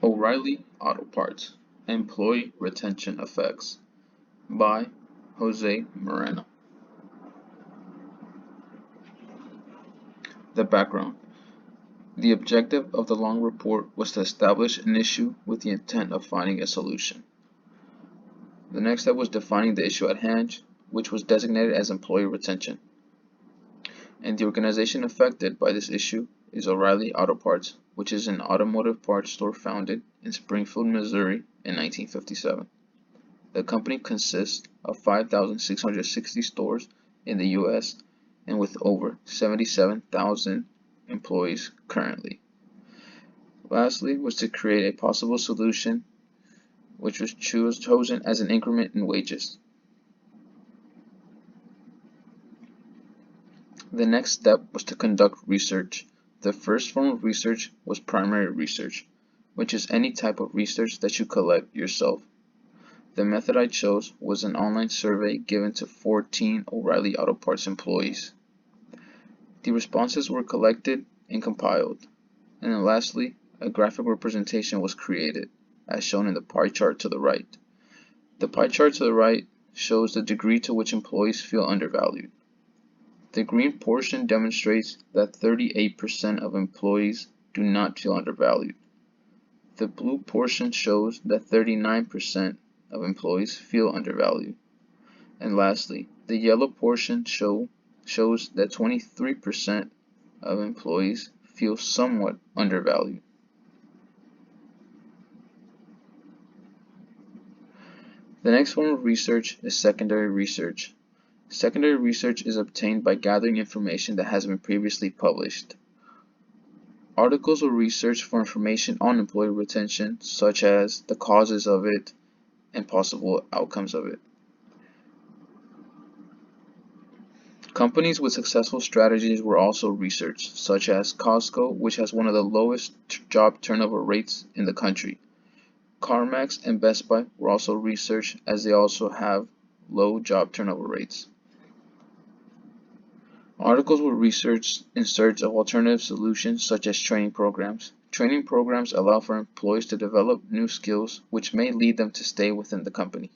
O'Reilly Auto Parts Employee Retention Effects by Jose Moreno. The background. The objective of the long report was to establish an issue with the intent of finding a solution. The next step was defining the issue at hand, which was designated as employee retention. And the organization affected by this issue is O'Reilly Auto Parts, which is an automotive parts store founded in Springfield, Missouri in 1957. The company consists of 5,660 stores in the U.S. and with over 77,000 employees currently. Lastly was to create a possible solution, which was chosen as an increment in wages. The next step was to conduct research. The first form of research was primary research, which is any type of research that you collect yourself. The method I chose was an online survey given to 14 O'Reilly Auto Parts employees. The responses were collected and compiled. And then lastly, a graphic representation was created, as shown in the pie chart to the right. The pie chart to the right shows the degree to which employees feel undervalued. The green portion demonstrates that 38% of employees do not feel undervalued. The blue portion shows that 39% of employees feel undervalued. And lastly, the yellow portion shows that 23% of employees feel somewhat undervalued. The next form of research is secondary research. Secondary research is obtained by gathering information that has been previously published. Articles or research for information on employee retention, such as the causes of it and possible outcomes of it. Companies with successful strategies were also researched, such as Costco, which has one of the lowest job turnover rates in the country. CarMax and Best Buy were also researched, as they also have low job turnover rates. Articles were researched in search of alternative solutions such as training programs. Training programs allow for employees to develop new skills which may lead them to stay within the company.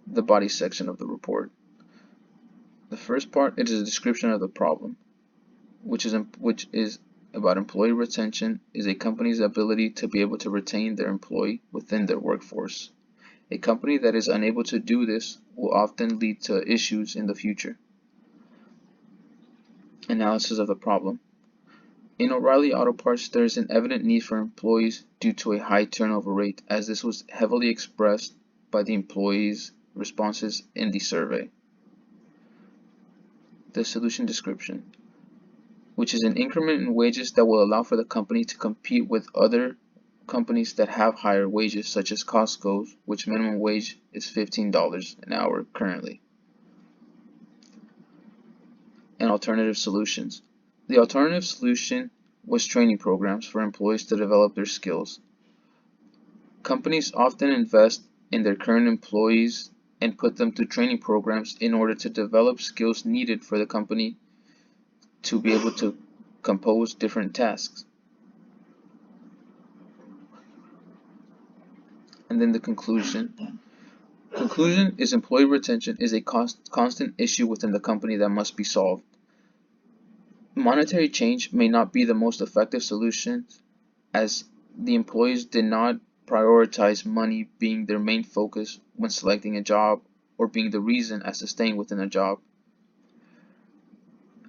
The body section of the report. The first part is a description of the problem, which is about employee retention is a company's ability to be able to retain their employee within their workforce. A company that is unable to do this will often lead to issues in the future. Analysis of the problem. In O'Reilly Auto Parts, there is an evident need for employees due to a high turnover rate, as this was heavily expressed by the employees' responses in the survey. The solution description, which is an increment in wages that will allow for the company to compete with other companies that have higher wages, such as Costco's, which minimum wage is $15 an hour currently. And alternative solutions. The alternative solution was training programs for employees to develop their skills. Companies often invest in their current employees and put them through training programs in order to develop skills needed for the company to be able to compose different tasks. And then the conclusion. Conclusion is employee retention is a constant issue within the company that must be solved. Monetary change may not be the most effective solution, as the employees did not prioritize money being their main focus when selecting a job or being the reason as to staying within a job.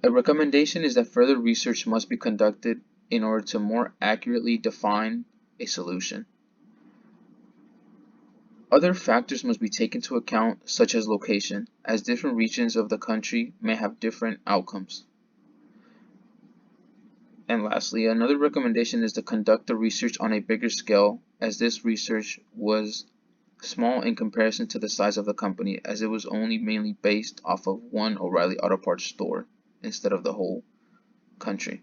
A recommendation is that further research must be conducted in order to more accurately define a solution. Other factors must be taken into account, such as location, as different regions of the country may have different outcomes. And lastly, another recommendation is to conduct the research on a bigger scale, as this research was small in comparison to the size of the company, as it was only mainly based off of one O'Reilly Auto Parts store instead of the whole country.